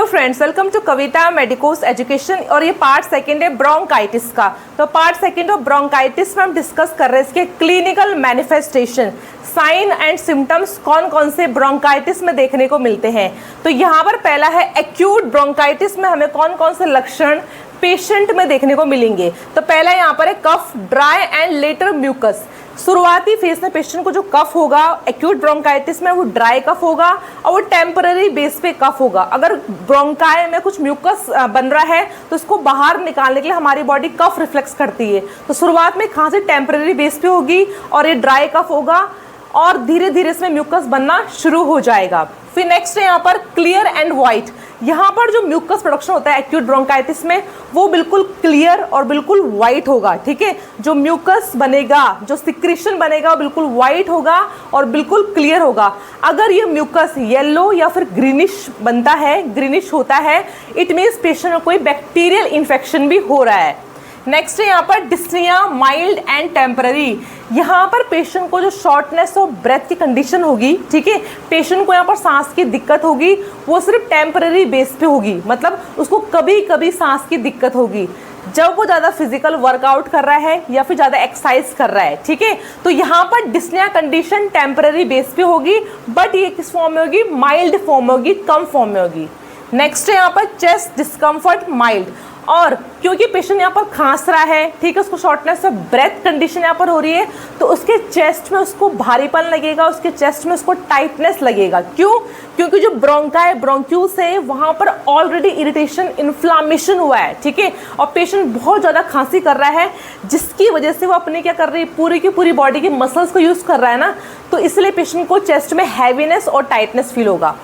Friends, welcome to Kavita medicos education. और ये part second है ब्रोंकाइटिस का। तो पार्ट सेकंड ऑफ ब्रोंकाइटिस में हम डिस्कस कर रहे हैं इसके clinical manifestation, sign and symptoms कौन कौन से ब्रोंकाइटिस में देखने को मिलते हैं। तो यहाँ पर पहला है एक्यूट ब्रोंकाइटिस में हमें कौन कौन से लक्षण पेशेंट में देखने को मिलेंगे। तो पहला यहाँ पर है कफ, ड्राई एंड लेटर म्यूकस। शुरुआती फेज में पेशेंट को जो कफ होगा एक्यूट ब्रोंकाइटिस में वो ड्राई कफ होगा और वो टेम्पररी बेस पे कफ होगा। अगर ब्रोंकाई में कुछ म्यूकस बन रहा है तो उसको बाहर निकालने के लिए हमारी बॉडी कफ रिफ्लेक्स करती है। तो शुरुआत में खांसी टेम्पररी बेस पे होगी और ये ड्राई कफ होगा और धीरे धीरे इसमें म्यूकस बनना शुरू हो जाएगा। फिर नेक्स्ट है यहाँ पर क्लियर एंड वाइट। यहाँ पर जो म्यूकस प्रोडक्शन होता है एक्यूट ब्रोंकाइटिस में वो बिल्कुल क्लियर और बिल्कुल वाइट होगा। ठीक है, जो म्यूकस बनेगा, जो सिक्रीशन बनेगा वो बिल्कुल वाइट होगा और बिल्कुल क्लियर होगा। अगर ये म्यूकस येलो या फिर ग्रीनिश बनता है, ग्रीनिश होता है, इट मीन्स पेशेंट में कोई बैक्टीरियल इन्फेक्शन भी हो रहा है। नेक्स्ट है यहाँ पर डिस्निया माइल्ड एंड टेम्पररी। यहाँ पर पेशेंट को जो शॉर्टनेस ऑफ ब्रेथ की कंडीशन होगी, ठीक है, पेशेंट को यहाँ पर सांस की दिक्कत होगी, वो सिर्फ टेम्पररी बेस पे होगी। मतलब उसको कभी कभी सांस की दिक्कत होगी जब वो ज़्यादा फिजिकल वर्कआउट कर रहा है या फिर ज़्यादा एक्सरसाइज कर रहा है। ठीक है, तो यहाँ पर डिस्निया कंडीशन टेम्पररी बेस पे होगी, बट ये किस फॉर्म में होगी? माइल्ड फॉर्म में होगी, कम फॉर्म में होगी। नेक्स्ट है यहाँ पर चेस्ट डिस्कम्फर्ट माइल्ड। और क्योंकि पेशेंट यहाँ पर खांस रहा है, ठीक है, उसको शॉर्टनेस ऑफ ब्रेथ कंडीशन यहाँ पर हो रही है, तो उसके चेस्ट में उसको भारीपन लगेगा, उसके चेस्ट में उसको टाइटनेस लगेगा। क्यों? क्योंकि जो ब्रोंकाई ब्रोंक्यूल्स है वहाँ पर ऑलरेडी इरिटेशन, इन्फ्लामेशन हुआ है। ठीक है, और पेशेंट बहुत ज़्यादा खांसी कर रहा है जिसकी वजह से वो अपने क्या कर रही है, पूरी की पूरी बॉडी की मसल्स को यूज़ कर रहा है ना, तो इसलिए पेशेंट को चेस्ट में हैवीनेस और टाइटनेस फील होगा।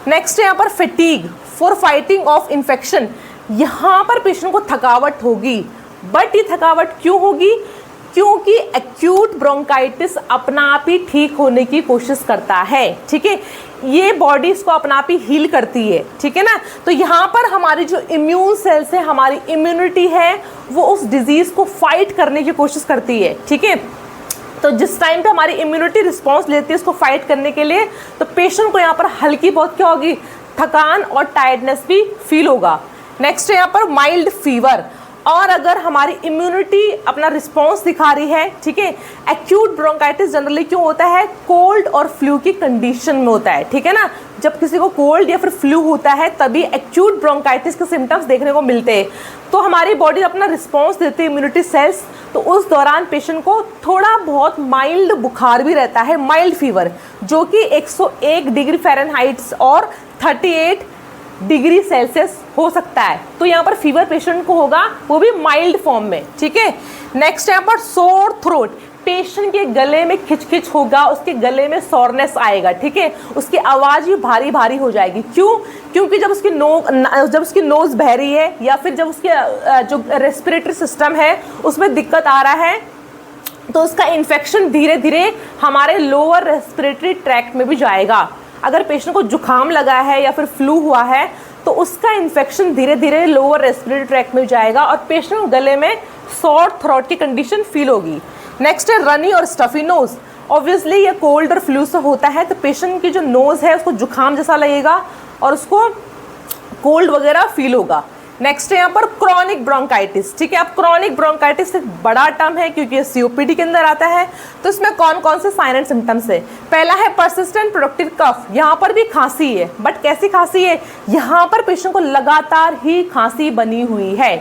नेक्स्ट है यहाँ पर fatigue for fighting of infection. यहाँ पर पेशेंट को थकावट होगी, बट ये थकावट क्यों होगी? क्योंकि एक्यूट ब्रोंकाइटिस अपना आप ही ठीक होने की कोशिश करता है। ठीक है, ये बॉडी इसको अपना आप ही हील करती है। ठीक है ना, तो यहाँ पर हमारी जो इम्यून सेल्स है, हमारी इम्यूनिटी है, वो उस डिजीज़ को फाइट करने की कोशिश करती है। ठीक है, तो जिस टाइम पे हमारी इम्यूनिटी रिस्पॉन्स लेती है इसको फाइट करने के लिए, तो पेशेंट को यहाँ पर हल्की बहुत क्या होगी? थकान और टायर्डनेस भी फील होगा। नेक्स्ट है यहाँ पर माइल्ड फीवर। और अगर हमारी इम्यूनिटी अपना रिस्पॉन्स दिखा रही है, ठीक है, एक्यूट ब्रोंकाइटिस जनरली क्यों होता है? कोल्ड और फ्लू की कंडीशन में होता है। ठीक है ना, जब किसी को कोल्ड या फिर फ्लू होता है तभी एक्यूट ब्रोंकाइटिस के सिम्टम्स देखने को मिलते हैं। तो हमारी बॉडी अपना रिस्पॉन्स देती है इम्यूनिटी सेल्स, तो उस दौरान पेशेंट को थोड़ा बहुत माइल्ड बुखार भी रहता है, माइल्ड फीवर, जो कि 101 डिग्री फ़ारेनहाइट और 38 डिग्री सेल्सियस हो सकता है। तो यहाँ पर फीवर पेशेंट को होगा, वो भी माइल्ड फॉर्म में। ठीक है, नेक्स्ट यहाँ पर सोर थ्रोट। पेशेंट के गले में खिचखिच होगा, उसके गले में सोरनेस आएगा। ठीक है, उसकी आवाज़ भी भारी भारी हो जाएगी। क्यों? क्योंकि जब उसकी नोज़ बह रही है या फिर जब उसके जो रेस्पिरेटरी सिस्टम है उसमें दिक्कत आ रहा है, तो उसका इन्फेक्शन धीरे धीरे हमारे लोअर रेस्पिरेटरी ट्रैक्ट में भी जाएगा। अगर पेशेंट को जुकाम लगा है या फिर फ्लू हुआ है तो उसका इन्फेक्शन धीरे धीरे लोअर रेस्पिरेटरी ट्रैक्ट में जाएगा और पेशेंट को गले में सॉर थ्रोट की कंडीशन फील होगी। नेक्स्ट है रनी और स्टफी नोज। ऑब्वियसली ये कोल्ड और फ्लू से होता है, तो पेशेंट की जो नोज़ है उसको जुकाम जैसा लगेगा और उसको कोल्ड वगैरह फील होगा। नेक्स्ट है यहाँ पर क्रॉनिक ब्रोंकाइटिस। ठीक है, अब क्रॉनिक ब्रोंकाइटिस एक बड़ा टर्म है क्योंकि ये सीओपीडी के अंदर आता है। तो इसमें कौन कौन से साइन एंड सिम्टम्स है? पहला है परसिस्टेंट प्रोडक्टिव कफ। यहाँ पर भी खांसी है, बट कैसी खांसी है? यहाँ पर पेशेंट को लगातार ही खांसी बनी हुई है।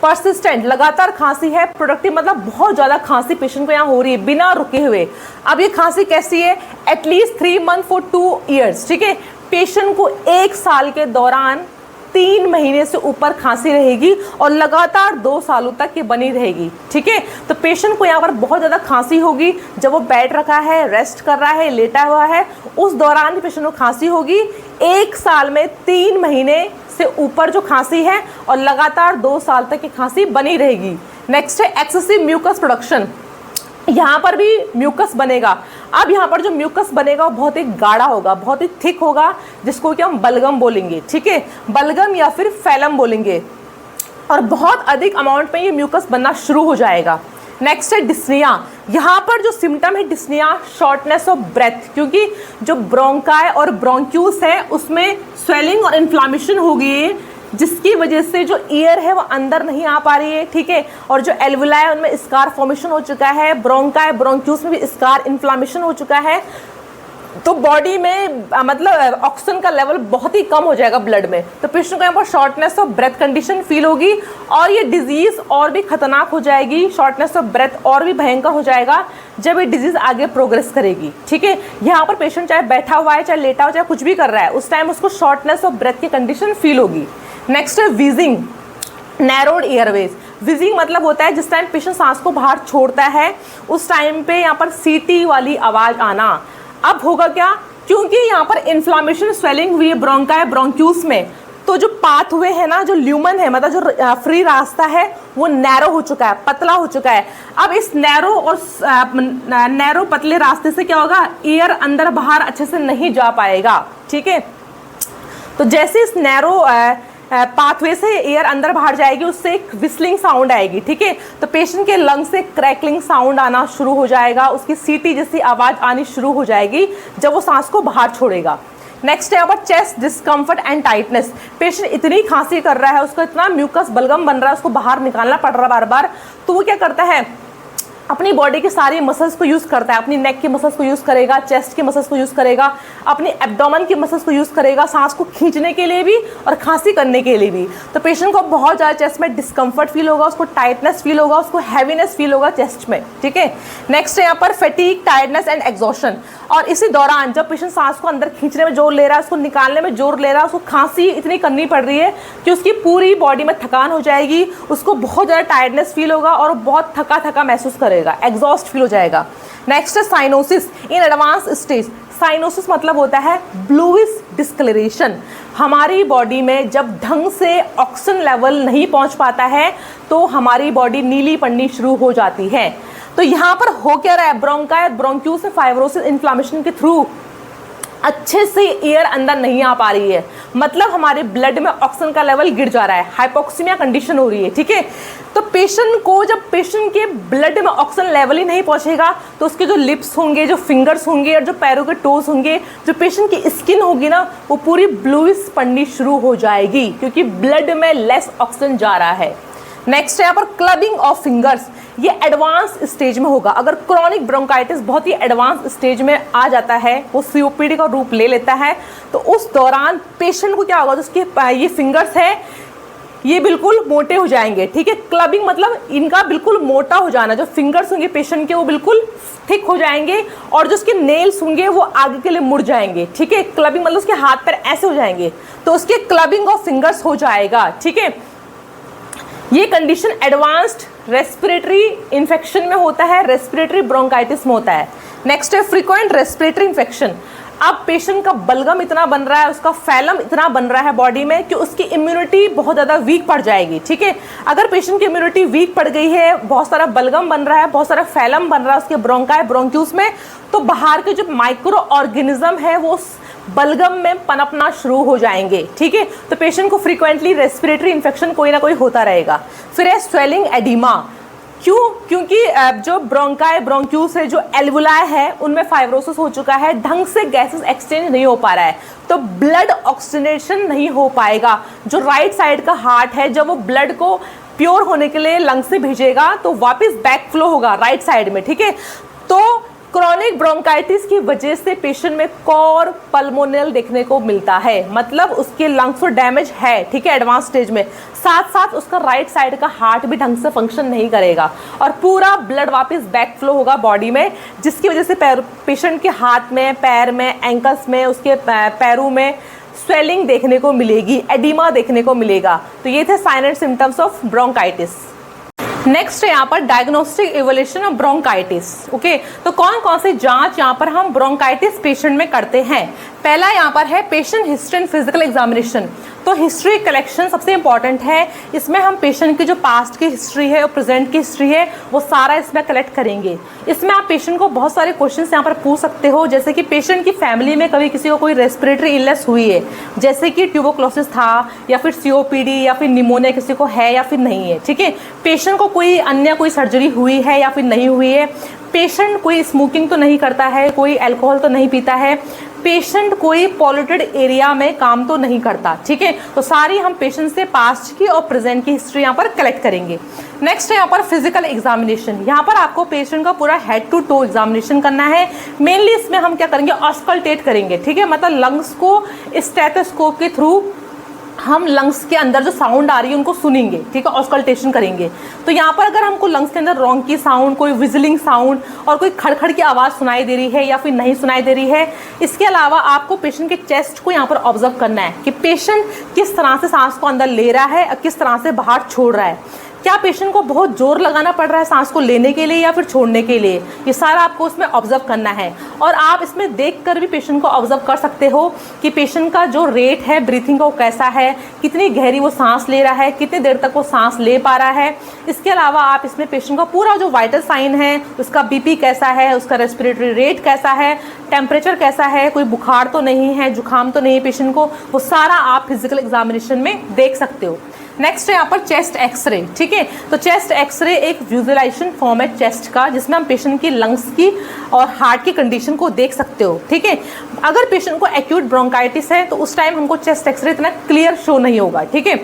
परसिस्टेंट लगातार खांसी है, प्रोडक्टिव मतलब बहुत ज़्यादा खांसी पेशेंट को यहाँ हो रही है बिना रुके हुए। अब ये खांसी कैसी है? At least 3 month for 2 years. ठीक है, पेशेंट को 1 साल के दौरान 3 महीने से ऊपर खांसी रहेगी और लगातार 2 सालों तक ये बनी रहेगी। ठीक है, तो पेशेंट को यहाँ पर बहुत ज़्यादा खांसी होगी जब वो बैठ रखा है, रेस्ट कर रहा है, लेटा हुआ है, उस दौरान भी पेशेंट को खांसी होगी। 1 साल में 3 महीने से ऊपर जो खांसी है और लगातार 2 साल तक ये खांसी बनी रहेगी। नेक्स्ट है एक्सेसिव म्यूकस प्रोडक्शन। यहाँ पर भी म्यूकस बनेगा। अब यहाँ पर जो म्यूकस बनेगा वो बहुत ही गाढ़ा होगा, बहुत ही थिक होगा, जिसको कि हम बलगम बोलेंगे। ठीक है, बलगम या फिर फैलम बोलेंगे, और बहुत अधिक अमाउंट में ये म्यूकस बनना शुरू हो जाएगा। नेक्स्ट है डिस्निया। यहाँ पर जो सिम्टम है डिस्निया, शॉर्टनेस ऑफ ब्रेथ, क्योंकि जो ब्रोंकाई और ब्रोंक्यूस है उसमें स्वेलिंग और इन्फ्लामेशन हो गई है, जिसकी वजह से जो ईयर है वो अंदर नहीं आ पा रही है, ठीक है। और जो एल्वुलाई है उनमें स्कार फॉर्मेशन हो चुका है, ब्रोंकाई ब्रोंक्यूस में भी स्कार इन्फ्लामेशन हो चुका है, तो बॉडी में मतलब ऑक्सीजन का लेवल बहुत ही कम हो जाएगा ब्लड में, तो पेशेंट को यहाँ पर shortness of breath condition feel होगी और ये डिजीज और भी खतरनाक हो जाएगी, शॉर्टनेस ऑफ ब्रेथ और भी भयंकर हो जाएगा जब ये डिजीज आगे प्रोग्रेस करेगी, ठीक है। यहाँ पर पेशेंट चाहे बैठा हुआ है, चाहे लेटा हुआ, चाहे कुछ भी कर रहा है, उस टाइम उसको शॉर्टनेस ऑफ ब्रेथ की कंडीशन फील होगी। नेक्स्ट है वीजिंग, नैरोड एयरवेज। विजिंग मतलब होता है जिस टाइम पेशेंट सांस को बाहर छोड़ता है उस टाइम पे यहाँ पर सीटी वाली आवाज आना। अब होगा क्या, क्योंकि यहाँ पर इन्फ्लामेशन स्वेलिंग हुई है ब्रोंकाई ब्रोंक्यूस में, तो जो पाथवे है ना, जो ल्यूमन है, मतलब जो फ्री रास्ता है वो नैरो हो चुका है, पतला हो चुका है। अब इस नैरो और नैरो पतले रास्ते से क्या होगा, एयर अंदर बाहर अच्छे से नहीं जा पाएगा, ठीक है। तो जैसे इस नैरो पाथवे से एयर अंदर बाहर जाएगी, उससे एक विस्लिंग साउंड आएगी, ठीक है। तो पेशेंट के लंग से क्रैकलिंग साउंड आना शुरू हो जाएगा, उसकी सीटी जैसी आवाज़ आनी शुरू हो जाएगी जब वो सांस को बाहर छोड़ेगा। नेक्स्ट है यहाँ पर chest discomfort and tightness. Patient इतनी खांसी कर रहा है, उसको इतना म्यूकस बलगम बन रहा है, उसको बाहर निकालना पड़ रहा है बार बार, तो वो क्या करता है, अपनी बॉडी की सारी मसल्स को यूज़ करता है, अपनी नेक की मसल्स को यूज़ करेगा, चेस्ट की मसल्स को यूज़ करेगा, अपनी एब्डोमेन की मसल्स को यूज़ करेगा, सांस को खींचने के लिए भी और खांसी करने के लिए भी। तो पेशेंट को बहुत ज़्यादा चेस्ट में डिस्कम्फर्ट फील होगा, उसको टाइटनेस फील होगा, उसको हैवीनेस फील होगा चेस्ट में, ठीक है। नेक्स्ट है यहाँ पर फैटीग, टायर्डनेस एंड एग्जॉशन। और इसी दौरान जब पेशेंट सांस को अंदर खींचने में जोर ले रहा है, उसको निकालने में जोर ले रहा है, उसको खांसी इतनी करनी पड़ रही है कि उसकी पूरी बॉडी में थकान हो जाएगी, उसको बहुत ज़्यादा टायर्डनेस फील होगा और बहुत थका थका महसूस करेगा, एग्जॉस्ट फील हो जाएगा। नेक्स्ट है cyanosis in advance stage. Cyanosis मतलब होता है ब्लूइश डिस्कलरेशन। हमारी बॉडी में जब ढंग से ऑक्सीजन लेवल नहीं पहुंच पाता है तो हमारी बॉडी नीली पड़नी शुरू हो जाती है। तो यहाँ पर हो क्या रहा है, ब्रोंकाई ब्रोंक्यूस में फाइब्रोसिस इन्फ्लामेशन के थ्रू अच्छे से एयर अंदर नहीं आ पा रही है, मतलब हमारे ब्लड में ऑक्सीजन का लेवल गिर जा रहा है, हाइपोक्सीमिया कंडीशन हो रही है, ठीक है। तो पेशेंट को जब पेशेंट के ब्लड में ऑक्सीजन लेवल ही नहीं पहुंचेगा तो उसके जो लिप्स होंगे, जो फिंगर्स होंगे और जो पैरों के टोस होंगे, जो पेशेंट की स्किन होगी ना, वो पूरी ब्लूइश पड़नी शुरू हो जाएगी क्योंकि ब्लड में लेस ऑक्सीजन जा रहा है। नेक्स्ट है यहाँ पर क्लबिंग ऑफ फिंगर्स। ये एडवांस स्टेज में होगा। अगर क्रॉनिक ब्रोंकाइटिस बहुत ही एडवांस स्टेज में आ जाता है, वो सीओपीडी का रूप ले लेता है, तो उस दौरान पेशेंट को क्या होगा, तो उसके ये फिंगर्स है ये बिल्कुल मोटे हो जाएंगे, ठीक है। क्लबिंग मतलब इनका बिल्कुल मोटा हो जाना, जो फिंगर्स होंगे पेशेंट के वो बिल्कुल थिक हो जाएंगे और जो उसके नेल्स होंगे वो आगे के लिए मुड़ जाएंगे, ठीक है। क्लबिंग मतलब उसके हाथ पैर ऐसे हो जाएंगे, तो उसके क्लबिंग ऑफ फिंगर्स हो जाएगा, ठीक है। ये कंडीशन एडवांस्ड रेस्पिरेटरी इन्फेक्शन में होता है, रेस्पिरेटरी ब्रोंकाइटिस में होता है। नेक्स्ट है फ्रीक्वेंट रेस्पिरेटरी इन्फेक्शन। अब पेशेंट का बलगम इतना बन रहा है, उसका फैलम इतना बन रहा है बॉडी में कि उसकी इम्यूनिटी बहुत ज़्यादा वीक पड़ जाएगी, ठीक है। अगर पेशेंट की इम्यूनिटी वीक पड़ गई है, बहुत सारा बलगम बन रहा है, बहुत सारा फैलम बन रहा है उसके ब्रोंकाई ब्रोंक्यूस में, तो बाहर के जो माइक्रो ऑर्गेनिज्म है वो बलगम में पनपना शुरू हो जाएंगे, ठीक है। तो पेशेंट को फ्रीक्वेंटली रेस्पिरेटरी इन्फेक्शन कोई ना कोई होता रहेगा। फिर है स्वेलिंग एडिमा। क्यों? क्योंकि जो ब्रोंकाई ब्रोंक्यूस है, जो एल्वुलाई है, उनमें फाइब्रोसिस हो चुका है, ढंग से गैसेस एक्सचेंज नहीं हो पा रहा है, तो ब्लड ऑक्सीजनेशन नहीं हो पाएगा। जो राइट साइड का हार्ट है, जब वो ब्लड को प्योर होने के लिए लंग से भेजेगा तो वापस बैक फ्लो होगा राइट साइड में, ठीक है। तो क्रॉनिक ब्रोंकाइटिस की वजह से पेशेंट में कॉर पल्मोनल देखने को मिलता है, मतलब उसके लंग्स को डैमेज है, ठीक है, एडवांस स्टेज में। साथ साथ उसका राइट साइड का हार्ट भी ढंग से फंक्शन नहीं करेगा और पूरा ब्लड वापस बैक फ्लो होगा बॉडी में, जिसकी वजह से पेशेंट के हाथ में, पैर में, एंकल्स में, उसके पैरों में स्वेलिंग देखने को मिलेगी, एडिमा देखने को मिलेगा। तो ये थे sign and symptoms of bronchitis. Next है यहाँ पर diagnostic evolution of bronchitis. Okay, तो कौन कौन सी जांच यहाँ पर हम ब्रोंकाइटिस पेशेंट में करते हैं। पहला यहाँ पर है patient history and physical examination. तो हिस्ट्री कलेक्शन सबसे इंपॉर्टेंट है। इसमें हम पेशेंट की जो पास्ट की हिस्ट्री है और प्रेजेंट की हिस्ट्री है वो सारा इसमें कलेक्ट करेंगे। इसमें आप पेशेंट को बहुत सारे क्वेश्चंस यहाँ पर पूछ सकते हो, जैसे कि पेशेंट की फैमिली में कभी किसी को कोई रेस्पिरेटरी इलनेस हुई है, जैसे कि ट्यूबरक्लोसिस था या फिर COPD या फिर निमोनिया किसी को है या फिर नहीं है। ठीक है, पेशेंट को कोई अन्य कोई सर्जरी हुई है या फिर नहीं हुई है, पेशेंट कोई स्मोकिंग तो नहीं करता है, कोई अल्कोहल तो नहीं पीता है, पेशेंट कोई पॉल्यूटेड एरिया में काम तो नहीं करता। ठीक है, तो सारी हम पेशेंट से पास्ट की और प्रेजेंट की हिस्ट्री यहाँ पर कलेक्ट करेंगे। नेक्स्ट है यहाँ पर फिजिकल एग्जामिनेशन। यहाँ पर आपको पेशेंट का पूरा हेड टू टो एग्जामिनेशन करना है। मेनली इसमें हम क्या करेंगे, ऑस्कल्टेट करेंगे। ठीक है, मतलब लंग्स को स्टेथोस्कोप के थ्रू हम लंग्स के अंदर जो साउंड आ रही है उनको सुनेंगे। ठीक है, ऑस्कल्टेशन करेंगे। तो यहाँ पर अगर हमको लंग्स के अंदर रोंग की साउंड, कोई विजलिंग साउंड और कोई खड़खड़ की आवाज़ सुनाई दे रही है या फिर नहीं सुनाई दे रही है, इसके अलावा आपको पेशेंट के चेस्ट को यहाँ पर ऑब्जर्व करना है कि पेशेंट किस तरह से सांस को अंदर ले रहा है और किस तरह से बाहर छोड़ रहा है। क्या पेशेंट को बहुत जोर लगाना पड़ रहा है सांस को लेने के लिए या फिर छोड़ने के लिए, ये सारा आपको उसमें ऑब्जर्व करना है। और आप इसमें देखकर भी पेशेंट को ऑब्जर्व कर सकते हो कि पेशेंट का जो रेट है ब्रीथिंग का वो कैसा है, कितनी गहरी वो सांस ले रहा है, कितनी देर तक वो सांस ले पा रहा है। इसके अलावा आप इसमें पेशेंट का पूरा जो वाइटल साइन है, उसका BP कैसा है, उसका रेस्पिरेटरी रेट कैसा है, टेम्परेचर कैसा है, कोई बुखार तो नहीं है, जुकाम तो नहीं है पेशेंट को, वो सारा आप फिजिकल एग्जामिनेशन में देख सकते हो। नेक्स्ट है यहाँ पर चेस्ट एक्सरे। ठीक है, तो चेस्ट एक्सरे एक विजुअलाइजेशन फॉर्म है चेस्ट का, जिसमें हम पेशेंट की लंग्स की और हार्ट की कंडीशन को देख सकते हो। ठीक है, अगर पेशेंट को एक्यूट ब्रोंकाइटिस है तो उस टाइम हमको चेस्ट एक्सरे इतना क्लियर शो नहीं होगा। ठीक है,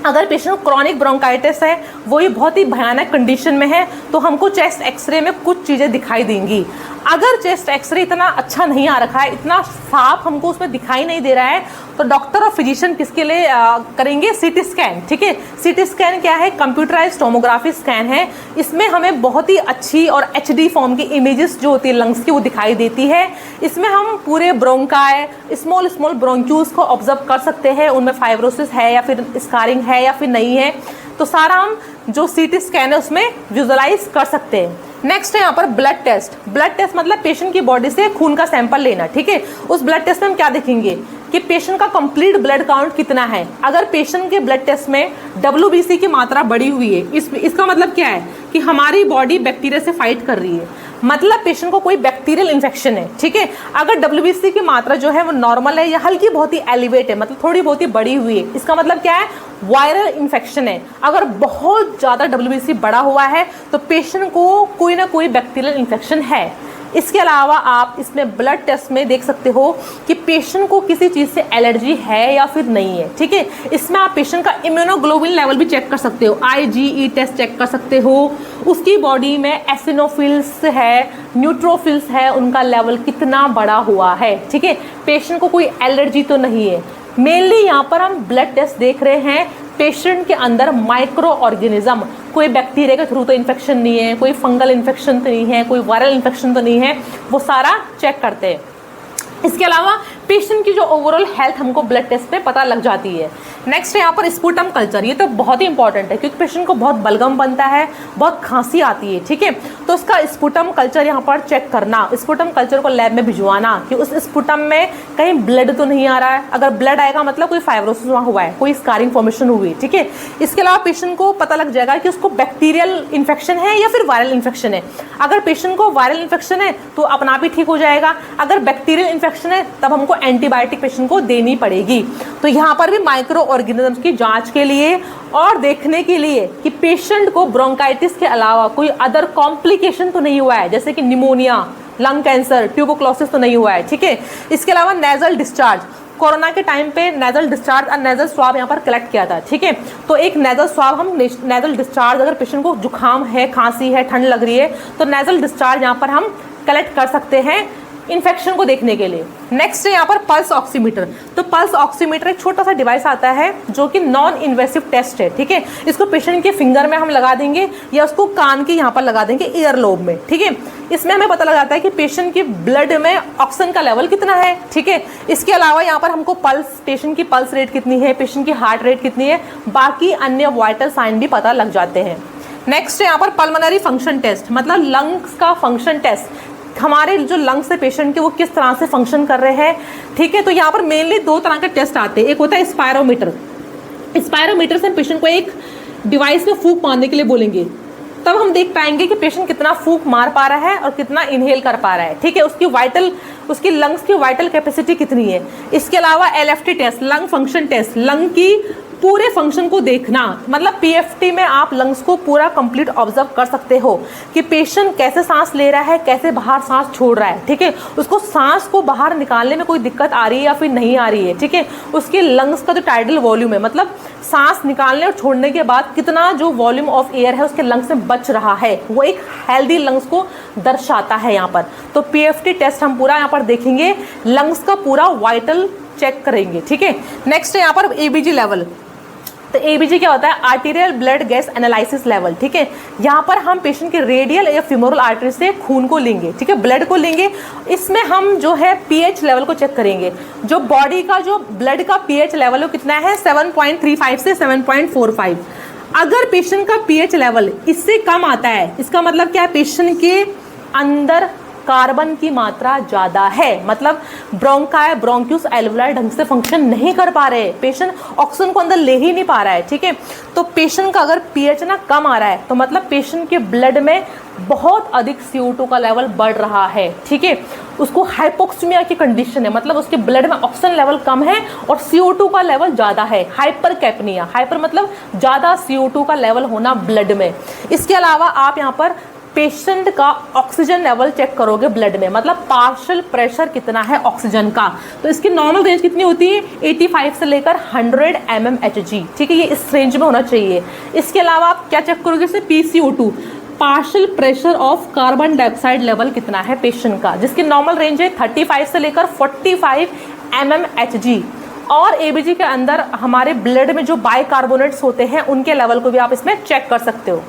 अगर पेशेंट को क्रॉनिक ब्रोंकाइटिस है, वही बहुत ही भयानक कंडीशन में है, तो हमको चेस्ट एक्सरे में कुछ चीज़ें दिखाई देंगी। अगर चेस्ट एक्सरे इतना अच्छा नहीं आ रखा है, इतना साफ हमको उसमें दिखाई नहीं दे रहा है, तो डॉक्टर और फिजिशियन किसके लिए करेंगे, CT स्कैन। ठीक है, CT स्कैन क्या है, कंप्यूटराइज्ड टोमोग्राफी स्कैन है। इसमें हमें बहुत ही अच्छी और HD फॉर्म की इमेजेस जो होती है लंग्स की वो दिखाई देती है। इसमें हम पूरे ब्रोंकाई, स्मॉल स्मॉल ब्रोंक्यूल्स को ऑब्जर्व कर सकते हैं, उनमें फाइब्रोसिस है या फिर स्कारिंग है या फिर नहीं है, तो सारा हम जो CT स्कैन है उसमें विजुअलाइज कर सकते हैं। नेक्स्ट है यहाँ पर ब्लड टेस्ट। ब्लड टेस्ट मतलब पेशेंट की बॉडी से खून का सैंपल लेना। ठीक है, उस ब्लड टेस्ट में हम क्या देखेंगे कि पेशेंट का कंप्लीट ब्लड काउंट कितना है। अगर पेशेंट के ब्लड टेस्ट में WBC की मात्रा बढ़ी हुई है, इसका मतलब क्या है कि हमारी बॉडी बैक्टीरिया से फाइट कर रही है, मतलब पेशेंट को कोई बैक्टीरियल इन्फेक्शन है। ठीक है, अगर WBC की मात्रा जो है वो नॉर्मल है या हल्की बहुत ही एलिवेट है, मतलब थोड़ी बहुत ही बढ़ी हुई है, इसका मतलब क्या है, वायरल इन्फेक्शन है। अगर बहुत ज़्यादा WBC बढ़ा हुआ है तो पेशेंट को कोई ना कोई बैक्टीरियल इन्फेक्शन है। इसके अलावा आप इसमें ब्लड टेस्ट में देख सकते हो कि पेशेंट को किसी चीज़ से एलर्जी है या फिर नहीं है। ठीक है, इसमें आप पेशेंट का इम्यूनोग्लोबुलिन लेवल भी चेक कर सकते हो, IgE टेस्ट चेक कर सकते हो। उसकी बॉडी में एसिनोफिल्स है, न्यूट्रोफिल्स है, उनका लेवल कितना बढ़ा हुआ है। ठीक है, पेशेंट को कोई एलर्जी तो नहीं है। मेनली यहाँ पर हम ब्लड टेस्ट देख रहे हैं पेशेंट के अंदर माइक्रो ऑर्गेनिज्म, कोई बैक्टीरिया के थ्रू तो इन्फेक्शन नहीं है, कोई फंगल इन्फेक्शन तो नहीं है, कोई वायरल इन्फेक्शन तो नहीं है, वो सारा चेक करते हैं। इसके अलावा पेशेंट की जो ओवरऑल हेल्थ हमको ब्लड टेस्ट में पता लग जाती है। नेक्स्ट है यहाँ पर स्पूटम कल्चर। ये तो बहुत ही इंपॉर्टेंट है क्योंकि पेशेंट को बहुत बलगम बनता है, बहुत खांसी आती है। ठीक है, तो उसका स्पूटम कल्चर यहाँ पर चेक करना, स्पूटम कल्चर को लैब में भिजवाना कि उस स्पूटम में कहीं ब्लड तो नहीं आ रहा है। अगर ब्लड आएगा मतलब कोई फाइब्रोसिस वहाँ हुआ है, कोई स्कारिंग फॉर्मेशन हुई। ठीक है, इसके अलावा पेशेंट को पता लग जाएगा कि उसको बैक्टीरियल इन्फेक्शन है या फिर वायरल इन्फेक्शन है। अगर पेशेंट को वायरल इन्फेक्शन है तो अपना आप ही ठीक हो जाएगा, अगर बैक्टीरियल इन्फेक्शन है तब हमको एंटीबायोटिक पेशेंट को देनी पड़ेगी। तो यहाँ पर भी माइक्रो ऑर्गेनिजम्स की जांच के लिए और देखने के लिए कि पेशेंट को ब्रोंकाइटिस के अलावा कोई अदर कॉम्प्लिकेशन तो नहीं हुआ है, जैसे कि निमोनिया, लंग कैंसर, ट्यूबरक्लोसिस तो नहीं हुआ है। ठीक है, इसके अलावा नेजल डिस्चार्ज, कोरोना के टाइम पे नेजल डिस्चार्ज और नेजल स्वाब यहाँ पर कलेक्ट किया था। ठीक है, तो एक नेजल स्वाब हम नेजल डिस्चार्ज, अगर पेशेंट को जुकाम है, खांसी है, ठंड लग रही है तो नेजल डिस्चार्ज यहाँ पर हम कलेक्ट कर सकते हैं इन्फेक्शन को देखने के लिए। नेक्स्ट है यहाँ पर पल्स ऑक्सीमीटर। तो पल्स ऑक्सीमीटर एक छोटा सा डिवाइस आता है जो कि नॉन इन्वेसिव टेस्ट है। ठीक है, इसको पेशेंट के फिंगर में हम लगा देंगे या उसको कान के यहाँ पर लगा देंगे, ईयर लोब में। ठीक है, इसमें हमें पता लगाता है कि पेशेंट की ब्लड में ऑक्सीजन का लेवल कितना है। ठीक है, इसके अलावा यहाँ पर हमको पल्स, पेशेंट की पल्स रेट कितनी है, पेशेंट की हार्ट रेट कितनी है, बाकी अन्य वाइटल साइन भी पता लग जाते हैं। नेक्स्ट है यहाँ पर पल्मोनरी फंक्शन टेस्ट, मतलब लंग्स का फंक्शन टेस्ट। हमारे जो लंग्स है पेशेंट के वो किस तरह से फंक्शन कर रहे हैं, ठीक है। तो यहाँ पर मेनली दो तरह के टेस्ट आते हैं, एक होता है स्पायरोमीटर। स्पायरोमीटर से हम पेशेंट को एक डिवाइस में फूंक मारने के लिए बोलेंगे, तब हम देख पाएंगे कि पेशेंट कितना फूंक मार पा रहा है और कितना इनहेल कर पा रहा है, ठीक है। उसकी लंग्स की वाइटल कैपेसिटी कितनी है। इसके अलावा LFT test, lung function test, lung की पूरे फंक्शन को देखना, मतलब PFT में आप लंग्स को पूरा कंप्लीट ऑब्जर्व कर सकते हो कि पेशेंट कैसे सांस ले रहा है, कैसे बाहर सांस छोड़ रहा है, ठीक है। उसको सांस को बाहर निकालने में कोई दिक्कत आ रही है या फिर नहीं आ रही है, ठीक है। उसके लंग्स का जो टाइडल वॉल्यूम है, मतलब सांस निकालने और छोड़ने के बाद कितना जो वॉल्यूम ऑफ एयर है उसके लंग्स में बच रहा है, वो एक हेल्दी लंग्स को दर्शाता है यहाँ पर। तो PFT टेस्ट हम पूरा यहाँ पर देखेंगे, लंग्स का पूरा वाइटल चेक करेंगे, ठीक है। नेक्स्ट है यहाँ पर ABG लेवल। तो ABG क्या होता है, arterial blood gas analysis level, ठीक है। यहाँ पर हम पेशेंट के रेडियल या फीमोरल आर्टरी से खून को लेंगे, ठीक है, ब्लड को लेंगे। इसमें हम जो है pH लेवल को चेक करेंगे। जो बॉडी का जो ब्लड का pH लेवल वो कितना है, 7.35 से 7.45। अगर पेशेंट का pH लेवल इससे कम आता है, इसका मतलब क्या है, पेशेंट के अंदर कार्बन की मात्रा ज़्यादा है, मतलब ब्रोंकाई ब्रोंक्यूस एल्वुलाई ढंग से फंक्शन नहीं कर पा रहे, पेशेंट ऑक्सीजन को अंदर ले ही नहीं पा रहा है, ठीक है। तो पेशेंट का अगर pH ना कम आ रहा है तो मतलब पेशेंट के ब्लड में बहुत अधिक CO2 का लेवल बढ़ रहा है, ठीक है। उसको हाइपोक्सीमिया की कंडीशन है, मतलब उसके ब्लड में ऑक्सीजन लेवल कम है और CO2 का लेवल ज़्यादा है, हाइपरकैप्निया। हाइपर मतलब ज़्यादा CO2 का लेवल होना ब्लड में। इसके अलावा आप यहाँ पर पेशेंट का ऑक्सीजन लेवल चेक करोगे ब्लड में, मतलब पार्शियल प्रेशर कितना है ऑक्सीजन का। तो इसकी नॉर्मल रेंज कितनी होती है, 85 से लेकर 100 mmHg, ठीक है, ये इस रेंज में होना चाहिए। इसके अलावा आप क्या चेक करोगे, इसमें PCO2, partial pressure of carbon dioxide level कितना है पेशेंट का, जिसकी नॉर्मल रेंज है 35 से लेकर 45 mmHg। और ABG के अंदर हमारे ब्लड में जो बाइकार्बोनेट्स होते हैं उनके लेवल को भी आप इसमें चेक कर सकते हो।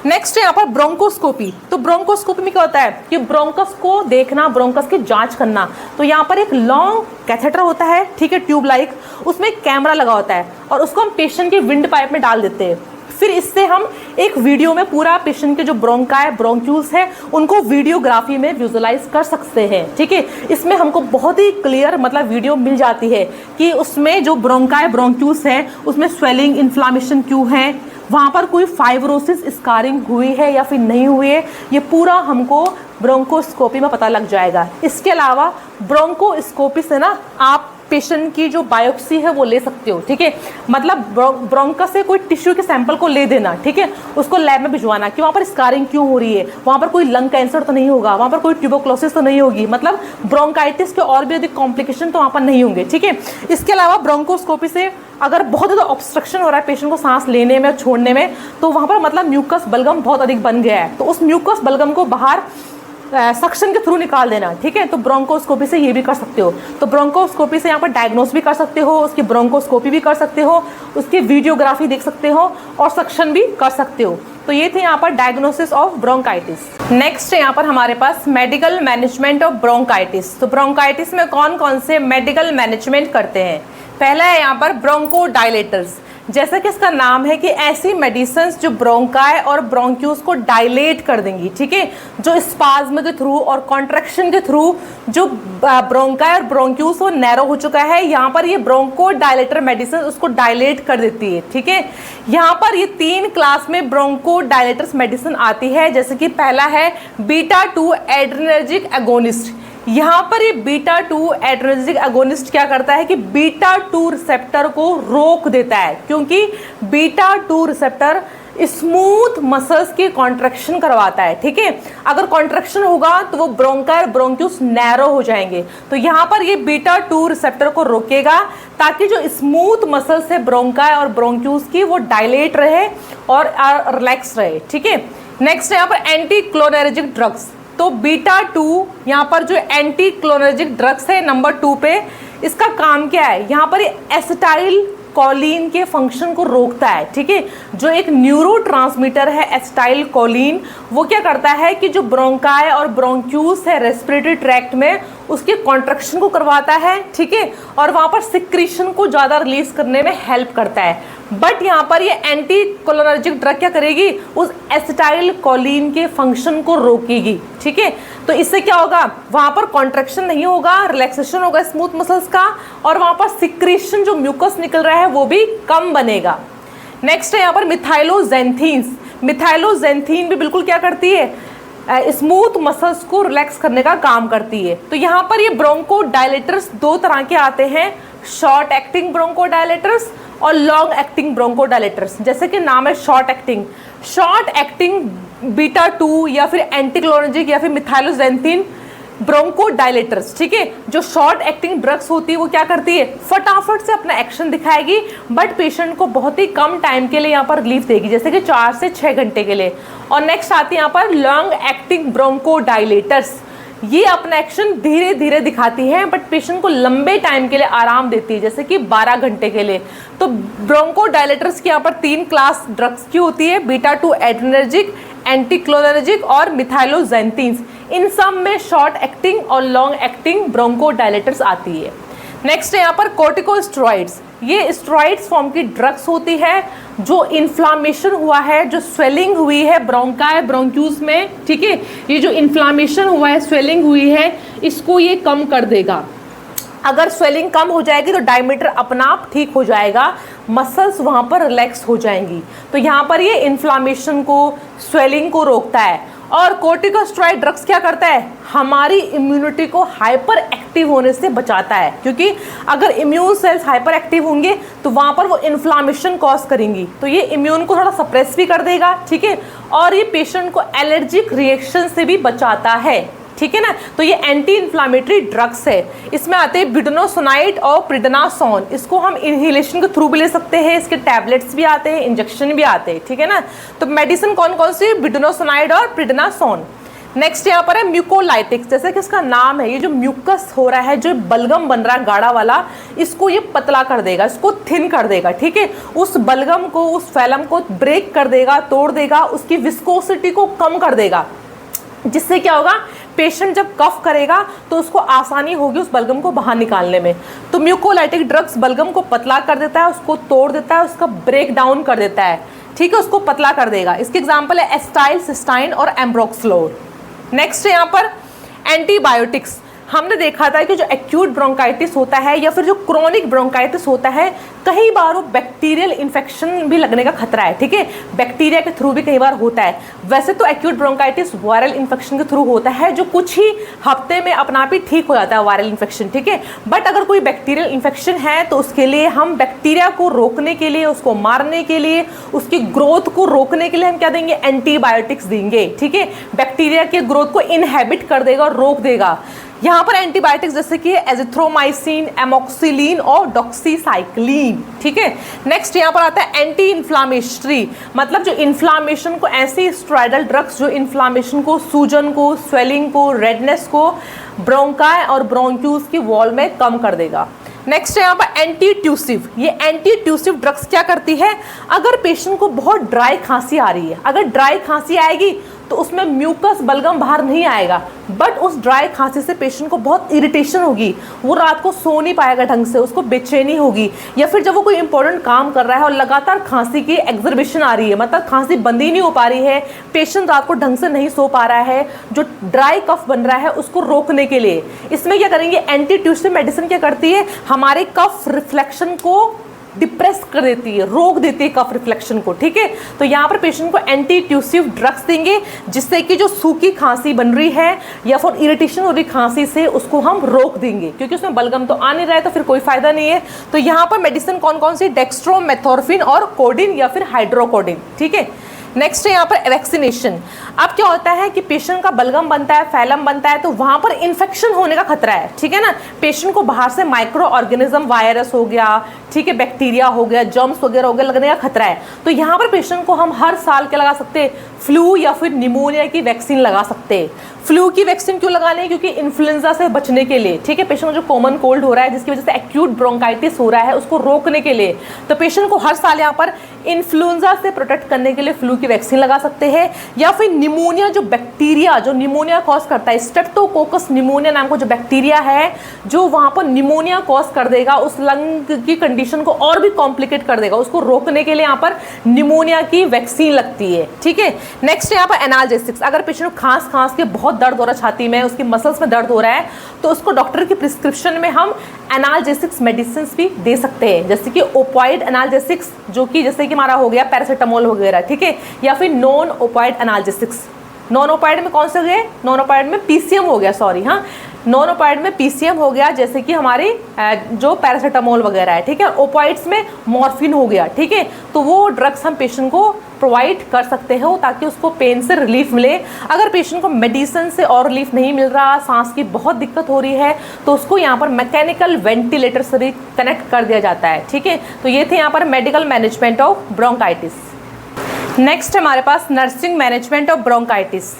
नेक्स्ट है यहाँ पर ब्रोंकोस्कोपी। तो ब्रोंकोस्कोपी में क्या होता है कि ब्रोंकस को देखना, ब्रोंकस की जांच करना। तो यहाँ पर एक लॉन्ग कैथेटर होता है, ठीक है, ट्यूब लाइक, उसमें एक कैमरा लगा होता है और उसको हम पेशेंट के विंड पाइप में डाल देते हैं। फिर इससे हम एक वीडियो में पूरा पेशेंट के जो ब्रोंकाई ब्रोंक्यूल्स है उनको वीडियोग्राफी में विजुअलाइज कर सकते हैं, ठीक है। इसमें हमको बहुत ही क्लियर मतलब वीडियो मिल जाती है कि उसमें जो ब्रोंकाई ब्रोंक्यूल्स है उसमें स्वेलिंग इन्फ्लामेशन क्यों है, वहाँ पर कोई फाइब्रोसिस स्कारिंग हुई है या फिर नहीं हुई है, ये पूरा हमको ब्रोंकोस्कोपी में पता लग जाएगा। इसके अलावा ब्रोंकोस्कोपी से ना आप पेशेंट की जो बायोप्सी है वो ले सकते हो, ठीक है, मतलब ब्रोंकस से कोई टिश्यू के सैंपल को ले देना, ठीक है, उसको लैब में भिजवाना कि वहाँ पर स्कारिंग क्यों हो रही है, वहाँ पर कोई लंग कैंसर तो नहीं होगा, वहाँ पर कोई ट्यूबरक्लोसिस तो नहीं होगी, मतलब ब्रोंकाइटिस के और भी अधिक कॉम्प्लिकेशन तो वहाँ पर नहीं होंगे, ठीक है। इसके अलावा ब्रोंकोस्कोपी से अगर बहुत ज़्यादा ऑब्स्ट्रक्शन हो रहा है पेशेंट को सांस लेने में और छोड़ने में, तो वहाँ पर मतलब म्यूकस बलगम बहुत अधिक बन गया है, तो उस म्यूकस बलगम को बाहर सक्शन के थ्रू निकाल देना, ठीक है। तो ब्रोंकोस्कोपी से ये भी कर सकते हो। तो ब्रोंकोस्कोपी से यहाँ पर डायग्नोस भी कर सकते हो, उसकी ब्रोंकोस्कोपी भी कर सकते हो, उसकी वीडियोग्राफी देख सकते हो और सक्शन भी कर सकते हो। तो ये थे यहाँ पर डायग्नोसिस ऑफ ब्रोंकाइटिस। नेक्स्ट है यहाँ पर हमारे पास मेडिकल मैनेजमेंट ऑफ ब्रोंकाइटिस। तो ब्रोंकाइटिस में कौन कौन से मेडिकल मैनेजमेंट करते हैं। पहला है यहाँ पर ब्रोंकोडायलेटर्स, जैसा कि इसका नाम है कि ऐसी मेडिसिन्स जो ब्रोंकाई और ब्रोंक्यूल्स को डायलेट कर देंगी, ठीक है, जो स्पाज्म के थ्रू और कॉन्ट्रैक्शन के थ्रू जो ब्रोंकाई और ब्रोंक्यूल्स वो नैरो हो चुका है, यहाँ पर ये ब्रोंकोडायलेटर मेडिसिन उसको डायलेट कर देती है, ठीक है। यहाँ पर ये 3 क्लास में ब्रोंकोडायलेटर्स मेडिसिन आती है, जैसे कि पहला है बीटा-2 एड्रेनर्जिक एगोनिस्ट। यहाँ पर ये बीटा-2 एड्रेनर्जिक एगोनिस्ट क्या करता है कि बीटा-2 रिसेप्टर को रोक देता है, क्योंकि बीटा-2 रिसेप्टर स्मूथ मसल्स की कॉन्ट्रैक्शन करवाता है, ठीक है। अगर कॉन्ट्रैक्शन होगा तो वो ब्रोंकाई ब्रोंक्यूल्स नैरो हो जाएंगे, तो यहाँ पर ये बीटा-2 रिसेप्टर को रोकेगा ताकि जो स्मूथ मसल्स है ब्रोंकाई और ब्रोंक्यूल्स की वो डायलेट रहे और रिलैक्स रहे, ठीक है। नेक्स्ट है यहाँ पर एंटी क्लोनेर्जिक ड्रग्स। तो बीटा-2 यहाँ पर जो एंटी क्लोनेर्जिक ड्रग्स है नंबर 2 पे, इसका काम क्या है, यहाँ पर एसिटाइल कोलिन के फंक्शन को रोकता है, ठीक है। जो एक न्यूरोट्रांसमीटर है एसिटाइल कोलिन, वो क्या करता है कि जो ब्रोंकाई और ब्रोंक्यूल्स है रेस्पिरेटरी ट्रैक्ट में उसके कॉन्ट्रैक्शन को करवाता है, ठीक है, और वहाँ पर सिक्रीशन को ज़्यादा रिलीज करने में हेल्प करता है। बट यहाँ पर ये एंटी कोलिनर्जिक ड्रग क्या करेगी, उस एसिटाइल कोलिन के फंक्शन को रोकेगी। ठीक है, तो इससे क्या होगा, वहां पर कॉन्ट्रैक्शन नहीं होगा, रिलैक्सेशन होगा स्मूथ मसल्स का, और वहां पर सिक्रीशन जो म्यूकस निकल रहा है वो भी कम बनेगा। नेक्स्ट है यहाँ पर मिथाइलोजेंथीन्स। मिथाइलोजेंथीन भी बिल्कुल क्या करती है, स्मूथ मसल्स को रिलैक्स करने का काम करती है। तो यहाँ पर ये ब्रोंको डायलेटर्स दो तरह के आते हैं, शॉर्ट एक्टिंग ब्रोंको डायलेटर्स और लॉन्ग एक्टिंग ब्रोंको डायलेटर्स। जैसे कि नाम है शॉर्ट एक्टिंग बीटा 2 या फिर एंटीकोलिनर्जिक या फिर मिथाइलोजेंथीन ब्रोंको डायलेटर्स। ठीक है, जो शॉर्ट एक्टिंग ड्रग्स होती है वो क्या करती है, फटाफट से अपना एक्शन दिखाएगी, बट पेशेंट को बहुत ही कम टाइम के लिए यहाँ पर रिलीफ देगी, जैसे कि 4 से 6 घंटे के लिए। और नेक्स्ट आती है यहाँ पर लॉन्ग एक्टिंग ब्रोंको डायलेटर्स। ये अपना एक्शन धीरे धीरे दिखाती है, बट पेशेंट को लंबे टाइम के लिए आराम देती है, जैसे कि 12 घंटे के लिए। तो ब्रोंको डायलेटर्स की यहाँ पर 3 क्लास ड्रग्स की होती है, बीटा 2 एड्रेनर्जिक, एंटीकोलिनर्जिक और मिथाइलोजेंथीन्स। इन सब में शॉर्ट एक्टिंग और लॉन्ग एक्टिंग ब्रोंको डायलेटर्स आती है। नेक्स्ट है यहाँ पर कोर्टिकोस्टेरॉइड्स। ये स्टेरॉइड्स फॉर्म की ड्रग्स होती है, जो इन्फ्लामेशन हुआ है, जो स्वेलिंग हुई है ब्रोंकाई ब्रोंक्यूल्स में, ठीक है, ये जो इन्फ्लामेशन हुआ है, स्वेलिंग हुई है, इसको ये कम कर देगा। अगर स्वेलिंग कम हो जाएगी तो डायमीटर अपना आप ठीक हो जाएगा, मसल्स वहाँ पर रिलैक्स हो जाएंगी। तो यहाँ पर ये इन्फ्लामेशन को, स्वेलिंग को रोकता है। और कोर्टिकोस्टेरॉइड ड्रग्स क्या करता है, हमारी इम्यूनिटी को हाइपर एक्टिव होने से बचाता है, क्योंकि अगर इम्यून सेल्स हाइपर एक्टिव होंगे तो वहाँ पर वो इन्फ्लामेशन कॉज करेंगी, तो ये इम्यून को थोड़ा सप्रेस भी कर देगा। ठीक है, और ये पेशेंट को एलर्जिक रिएक्शन से भी बचाता है। ठीक है ना, तो ये एंटी इन्फ्लामेटरी ड्रग्स है। इसमें आते हैं बिडनोसोनाइड और प्रिडनासोन। इसको हम इनहेलेशन के थ्रू भी ले सकते हैं, इसके टैबलेट्स भी आते हैं, इंजेक्शन भी आते हैं। ठीक है ना, तो मेडिसिन कौन कौन सी, बिडनोसोनाइड और प्रिडनासोन। नेक्स्ट यहाँ पर है म्यूकोलाइटिक्स। जैसे कि इसका नाम है, ये जो म्यूकस हो रहा है, जो बलगम बन रहा है गाढ़ा वाला, इसको ये पतला कर देगा, इसको थिन कर देगा। ठीक है, उस बलगम को, उस फैलम को ब्रेक कर देगा, तोड़ देगा, उसकी विस्कोसिटी को कम कर देगा, जिससे क्या होगा, पेशेंट जब कफ करेगा तो उसको आसानी होगी उस बलगम को बाहर निकालने में। तो म्यूकोलाइटिक ड्रग्स बलगम को पतला कर देता है, उसको तोड़ देता है, उसका ब्रेक डाउन कर देता है। ठीक है, उसको पतला कर देगा। इसके एग्जाम्पल है एस्टाइल सिस्टाइन और एम्ब्रोक्सफ्लोर। नेक्स्ट है यहाँ पर एंटीबायोटिक्स। हमने देखा था कि जो एक्यूट ब्रोंकाइटिस होता है या फिर जो क्रोनिक ब्रोंकाइटिस होता है, कई बार वो बैक्टीरियल इन्फेक्शन भी लगने का खतरा है। ठीक है, बैक्टीरिया के थ्रू भी कई बार होता है। वैसे तो एक्यूट ब्रोंकाइटिस वायरल इन्फेक्शन के थ्रू होता है, जो कुछ ही हफ्ते में अपना आप ही ठीक हो जाता है वायरल इन्फेक्शन। ठीक है, बट अगर कोई बैक्टीरियल इन्फेक्शन है तो उसके लिए हम बैक्टीरिया को रोकने के लिए, उसको मारने के लिए, उसकी ग्रोथ को रोकने के लिए हम क्या देंगे, एंटीबायोटिक्स देंगे। ठीक है, बैक्टीरिया के ग्रोथ को इनहेबिट कर देगा और रोक देगा। यहाँ पर एंटीबायोटिक्स जैसे कि एजिथ्रोमाइसिन, एमोक्सिलिन और डॉक्सीसाइक्लिन। ठीक है, नेक्स्ट यहाँ पर आता है एंटी इन्फ्लामेटरी, मतलब जो इन्फ्लामेशन को, ऐसे स्टेरॉइडल ड्रग्स जो इन्फ्लामेशन को, सूजन को, स्वेलिंग को, रेडनेस को ब्रोंकाई और ब्रोंक्यूल्स की वॉल में कम कर देगा। नेक्स्ट है यहाँ पर एंटी ट्यूसिव। ये एंटी ट्यूसिव ड्रग्स क्या करती है, अगर पेशेंट को बहुत ड्राई खांसी आ रही है, अगर ड्राई खांसी आएगी तो उसमें म्यूकस बलगम बाहर नहीं आएगा, बट उस ड्राई खांसी से पेशेंट को बहुत इरिटेशन होगी, वो रात को सो नहीं पाएगा ढंग से, उसको बेचैनी होगी, या फिर जब वो कोई इंपॉर्टेंट काम कर रहा है और लगातार खांसी की एग्जर्बेशन आ रही है, मतलब खांसी बंद ही नहीं हो पा रही है, पेशेंट रात को ढंग से नहीं सो पा रहा है, जो ड्राई कफ बन रहा है उसको रोकने के लिए इसमें क्या करेंगे, एंटी ट्यूसिव मेडिसिन क्या करती है, हमारे कफ रिफ्लेक्शन को डिप्रेस कर देती है, रोक देती है कफ रिफ्लेक्शन को। ठीक है, तो यहाँ पर पेशेंट को एंटी ट्यूसिव ड्रग्स देंगे, जिससे कि जो सूखी खांसी बन रही है या फिर इरिटेशन हो रही खांसी से उसको हम रोक देंगे, क्योंकि उसमें बलगम तो आ नहीं रहा है तो फिर कोई फायदा नहीं है। तो यहाँ पर मेडिसिन कौन कौन सी, डेक्स्ट्रोमेथोर्फिन और कोडिन या फिर हाइड्रोकोडिन। ठीक है, नेक्स्ट है यहाँ पर वैक्सीनेशन। अब क्या होता है कि पेशेंट का बलगम बनता है, फैलम बनता है, तो वहाँ पर इन्फेक्शन होने का खतरा है। ठीक है ना, पेशेंट को बाहर से माइक्रो ऑर्गेनिज्म, वायरस हो गया, ठीक है, बैक्टीरिया हो गया, जर्म्स वगैरह हो गया, लगने का खतरा है। तो यहाँ पर पेशेंट को हम हर साल क्या लगा सकते हैं, फ्लू या फिर निमोनिया की वैक्सीन लगा सकते हैं। फ्लू की वैक्सीन क्यों लगानी है? क्योंकि इन्फ्लुएंजा से बचने के लिए, ठीक है, पेशेंट को जो कॉमन कोल्ड हो रहा है जिसकी वजह से एक्यूट ब्रोंकाइटिस हो रहा है उसको रोकने के लिए, तो पेशेंट को हर साल यहाँ पर इन्फ्लुएंजा से प्रोटेक्ट करने के लिए फ्लू की वैक्सीन लगा सकते हैं। या फिर निमोनिया, जो बैक्टीरिया जो निमोनिया कॉज करता है, स्ट्रेप्टोकोकस निमोनिया नाम का जो बैक्टीरिया है जो वहाँ पर निमोनिया कॉज कर देगा, उस लंग की कंडीशन को और भी कॉम्प्लिकेट कर देगा, उसको रोकने के लिए यहाँ पर निमोनिया की वैक्सीन लगती है, ठीक है। नेक्स्ट यहाँ पर एनाल्जेसिक्स, अगर पेशेंट को खांस के बहुत दर्द हो रहा है छाती में, उसकी मसल्स में दर्द हो रहा है, तो उसको डॉक्टर की प्रिस्क्रिप्शन में हम एनाल्जेसिक्स मेडिसिन भी दे सकते हैं, जैसे कि ओपॉइड एनाल्जेसिक्स, जो कि जैसे कि हमारा हो गया पैरासीटामोल वगैरह, ठीक है, या फिर non opioid analgesics. Non opioid में कौन से हो गए? नॉन ओपॉइड में पीसीएम हो गया, सॉरी, हाँ, नॉन ओपॉइड में पीसीएम हो गया, जैसे कि हमारी जो पैरासीटामोल वगैरह है, ठीक है। ओपॉइड्स में मॉर्फिन हो गया, ठीक है। तो वो ड्रग्स हम पेशेंट को प्रोवाइड कर सकते हो ताकि उसको पेन से रिलीफ मिले। अगर पेशेंट को मेडिसिन से और रिलीफ नहीं मिल रहा, सांस की बहुत दिक्कत हो रही है, तो उसको यहाँ पर मैकेनिकल वेंटिलेटर से भी कनेक्ट कर दिया जाता है, ठीक है। तो ये थे यहाँ पर medical management of bronchitis. Next हमारे पास nursing management of bronchitis.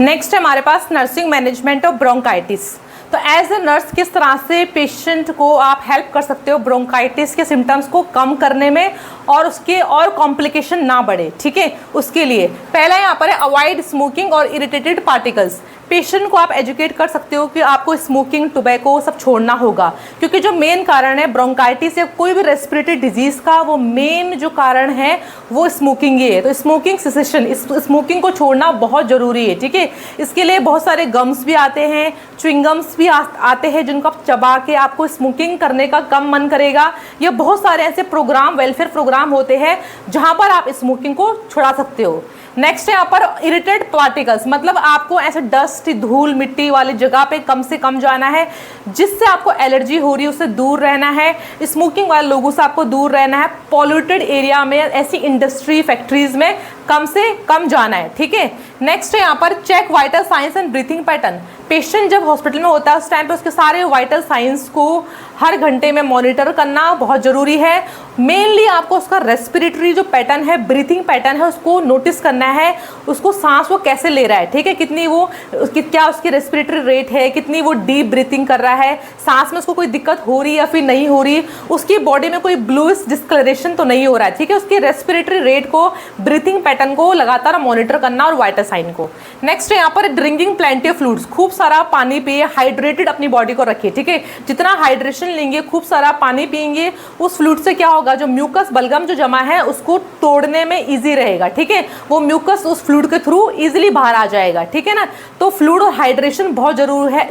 Next हमारे पास नर्सिंग मैनेजमेंट ऑफ ब्रोंकाइटिस। तो एज ए नर्स किस तरह से पेशेंट को आप हेल्प कर सकते हो ब्रोंकाइटिस के सिम्टम्स को कम करने में और उसके और कॉम्प्लिकेशन ना बढ़े, ठीक है। उसके लिए पहला यहाँ पर है अवॉइड स्मोकिंग और इरिटेटेड पार्टिकल्स। पेशेंट को आप एजुकेट कर सकते हो कि आपको स्मोकिंग, टोबैको सब छोड़ना होगा, क्योंकि जो मेन कारण है ब्रोंकाइटिस या कोई भी रेस्पिरेटरी डिजीज़ का, वो मेन जो कारण है वो स्मोकिंग ही है। तो स्मोकिंग सेसेशन, स्मोकिंग को छोड़ना बहुत ज़रूरी है, ठीक है। इसके लिए बहुत सारे गम्स भी आते हैं, च्युइंगम्स भी आते हैं जिनको आप चबा के आपको स्मोकिंग करने का कम मन करेगा। या बहुत सारे ऐसे प्रोग्राम, वेलफेयर प्रोग्राम होते हैं जहाँ पर आप स्मोकिंग को छुड़ा सकते हो। नेक्स्ट है यहाँ पर इरिटेट पार्टिकल्स, मतलब आपको ऐसे डस्ट, धूल, मिट्टी वाली जगह पे कम से कम जाना है, जिससे आपको एलर्जी हो रही है उससे दूर रहना है। स्मोकिंग वाले लोगों से आपको दूर रहना है। पॉल्यूटेड एरिया में, ऐसी इंडस्ट्री, फैक्ट्रीज में कम से कम जाना है, ठीक है। नेक्स्ट है यहाँ पर check vital signs and breathing pattern. Patient जब हॉस्पिटल में होता है उस टाइम पे उसके सारे वाइटल साइंस को हर घंटे में मॉनिटर करना बहुत ज़रूरी है। मेनली आपको उसका रेस्पिरेटरी जो पैटर्न है, ब्रीथिंग पैटर्न है, उसको नोटिस करना है, उसको सांस वो कैसे ले रहा है, ठीक है, कितनी वो क्या उसकी रेस्पिरेटरी रेट है, कितनी वो डीप ब्रीथिंग कर रहा है, सांस में उसको कोई दिक्कत हो रही है या फिर नहीं हो रही, उसकी बॉडी में कोई ब्लूइश डिस्कलरेशन तो नहीं हो रहा है, ठीक है। उसकी रेस्पिरेटरी रेट को, ब्रीथिंग पैटर्न को लगातार मॉनिटर करना और वाइटल साइन को। नेक्स्ट है यहाँ पर ड्रिंकिंग प्लेंटी ऑफ फ्लूइड्स, खूब सारा पानी पिए, हाइड्रेटेड अपनी बॉडी को रखिए, ठीक है। जितना हाइड्रेशन लेंगे, खूब सारा पानी पिएंगे, उस फ्लूइड से क्या होगा, जो म्यूकस बलगम जो जमा है उसको तोड़ने में इजी रहेगा, ठीक है। वो म्यूकस उस फ्लूइड के थ्रू इजीली बाहर आ जाएगा, ठीक है ना। तो फ्लूइड और हाइड्रेशन बहुत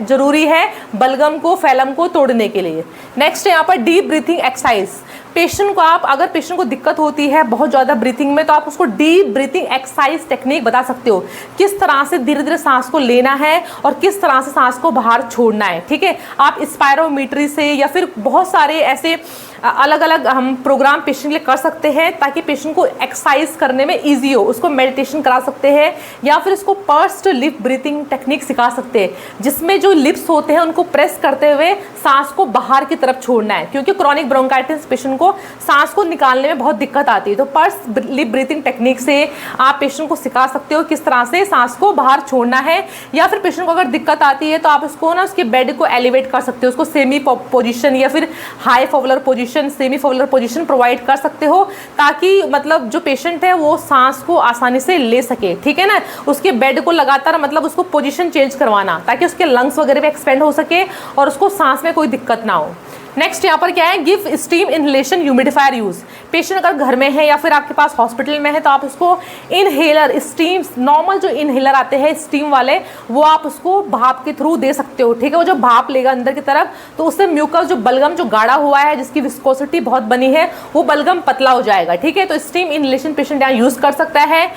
जरूरी है बलगम को, फैलम को तोड़ने के लिए। नेक्स्ट है यहाँ पर डीप ब्रीथिंग एक्सरसाइज। पेशेंट को आप, अगर पेशेंट को दिक्कत होती है बहुत ज़्यादा ब्रीथिंग में, तो आप उसको डीप ब्रीथिंग एक्सरसाइज टेक्निक बता सकते हो, किस तरह से धीरे धीरे सांस को लेना है और किस तरह से सांस को बाहर छोड़ना है, ठीक है। आप स्पायरोमीट्री से या फिर बहुत सारे ऐसे अलग अलग हम प्रोग्राम पेशेंट के लिए कर सकते हैं ताकि पेशेंट को एक्सरसाइज करने में ईजी हो। उसको मेडिटेशन करा सकते हैं या फिर उसको पर्स्ड लिप ब्रीथिंग टेक्निक सिखा सकते हैं, जिसमें जो लिप्स होते हैं उनको प्रेस करते हुए सांस को बाहर की तरफ छोड़ना है, क्योंकि क्रॉनिक ब्रोंकाइटिस पेशेंट को सांस को निकालने में बहुत दिक्कत आती है। तो पर्स्ड लिप ब्रीथिंग टेक्निक से आप पेशेंट को सिखा सकते हो किस तरह से सांस को बाहर छोड़ना है। या फिर पेशेंट को अगर दिक्कत आती है तो आप उसको ना उसके बेड को एलिवेट कर सकते हो, उसको सेमी पोजीशन या फिर high Fowler position, semi Fowler position provide कर सकते हो, ताकि मतलब जो पेशेंट है वो सांस को आसानी से ले सके, ठीक है ना। उसके बेड को लगातार मतलब उसको पोजीशन चेंज करवाना ताकि उसके लंग्स वगैरह भी एक्सपेंड हो सके और उसको सांस में कोई दिक्कत ना हो। नेक्स्ट यहाँ पर क्या है, give steam inhalation humidifier use. Patient अगर घर में है या फिर आपके पास हॉस्पिटल में है तो आप उसको इनहेलर, स्टीम, नॉर्मल जो इनहेलर आते हैं स्टीम वाले, वो आप उसको भाप के थ्रू दे सकते हो, ठीक है। वो जो भाप लेगा अंदर की तरफ तो उससे म्यूकस जो बलगम जो गाढ़ा हुआ है, जिसकी विस्कोसिटी बहुत बनी है, वो बलगम पतला हो जाएगा, ठीक है। तो स्टीम इनहेलेशन पेशेंट यहाँ यूज कर सकता है।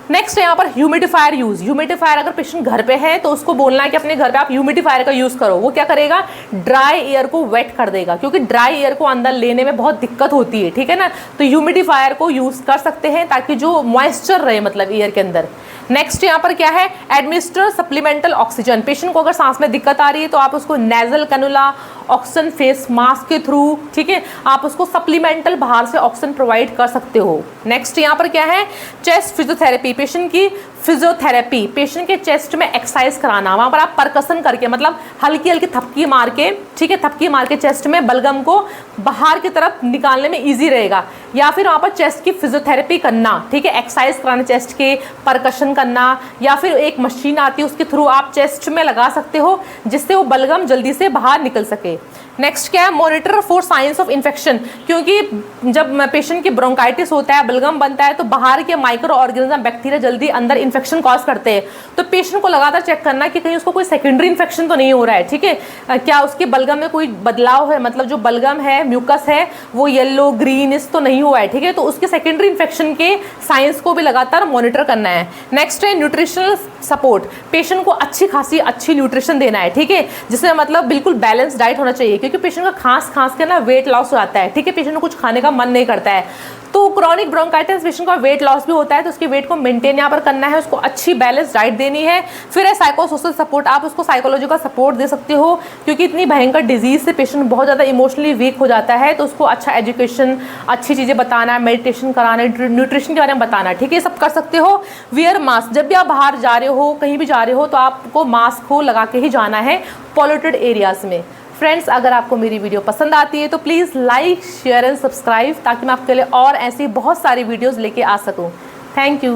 नेक्स्ट यहाँ पर ह्यूमिडिफायर यूज। ह्यूमिडिफायर अगर पेशेंट घर पे है तो उसको बोलना है कि अपने घर पे आप ह्यूमिडिफायर का यूज करो। वो क्या करेगा, ड्राई एयर को वेट कर देगा, क्योंकि ड्राई एयर को अंदर लेने में बहुत दिक्कत होती है, ठीक है ना। तो ह्यूमिडिफायर को यूज कर सकते हैं ताकि जो मॉइस्चर रहे मतलब एयर के अंदर। नेक्स्ट यहाँ पर क्या है, एडमिनिस्टर सप्लीमेंटल ऑक्सीजन। पेशेंट को अगर सांस में दिक्कत आ रही है तो आप उसको nasal cannula, oxygen face mask के थ्रू, ठीक है, आप उसको सप्लीमेंटल बाहर से ऑक्सीजन प्रोवाइड कर सकते हो। नेक्स्ट यहाँ पर क्या है, चेस्ट फिजियोथेरेपी। पेशेंट की फिजियोथेरेपी, पेशेंट के चेस्ट में एक्सरसाइज कराना, वहाँ पर आप परकसन करके मतलब हल्की हल्की थपकी मार के, ठीक है, थपकी मार के चेस्ट में बलगम को बाहर की तरफ निकालने में ईजी रहेगा। या फिर वहाँ पर चेस्ट की फिजियोथेरेपी करना, ठीक है, एक्सरसाइज कराना चेस्ट के, परकशन करना, या फिर एक मशीन आती है उसके थ्रू आप चेस्ट में लगा सकते हो जिससे वो बलगम जल्दी से बाहर निकल सके। नेक्स्ट क्या है, monitor for science of infection, क्योंकि जब पेशेंट की ब्रोंकाइटिस होता है, बलगम बनता है, तो बाहर के माइक्रो ऑर्गेनिज्म, बैक्टीरिया जल्दी अंदर इन्फेक्शन कॉज करते हैं। तो पेशेंट को लगातार चेक करना कि कहीं उसको कोई सेकेंडरी इन्फेक्शन तो नहीं हो रहा है, ठीक है, क्या उसके बलगम में कोई बदलाव है, मतलब जो बलगम है, म्यूकस है, वो येलो ग्रीनिश तो नहीं हुआ है, ठीक है, तो उसके सेकेंडरी इन्फेक्शन के साइंस को भी लगातार मॉनिटर करना है। नेक्स्ट है न्यूट्रिशनल सपोर्ट, पेशेंट को अच्छी खासी अच्छी न्यूट्रिशन देना है, ठीक है, जिसमें मतलब बिल्कुल बैलेंस डाइट होना चाहिए, क्योंकि पेशेंट का खांस के ना वेट लॉस हो जाता है, ठीक है, पेशेंट को कुछ खाने का मन नहीं करता है। तो क्रॉनिक ब्रोंकाइटिस पेशेंट का वेट लॉस भी होता है, तो उसके वेट को मेंटेन यहाँ पर करना है, उसको अच्छी बैलेंस डाइट देनी है। फिर है साइकोसोशल सपोर्ट, आप उसको साइकोलॉजी का सपोर्ट दे सकते हो, क्योंकि इतनी भयंकर डिजीज से पेशेंट बहुत ज़्यादा इमोशनली वीक हो जाता है, तो उसको अच्छा एजुकेशन, अच्छी चीज़ें बताना है, मेडिटेशन कराना है, न्यूट्रिशन के बारे में बताना है, ठीक है, ये सब कर सकते हो। वियर मास्क, जब भी आप बाहर जा रहे हो, कहीं भी जा रहे हो, तो आपको मास्क को लगा के ही जाना है पॉल्यूटेड एरियाज में। फ्रेंड्स, अगर आपको मेरी वीडियो पसंद आती है तो please like, share and subscribe, ताकि मैं आपके लिए और ऐसी बहुत सारी वीडियोस लेके आ सकूं। Thank you.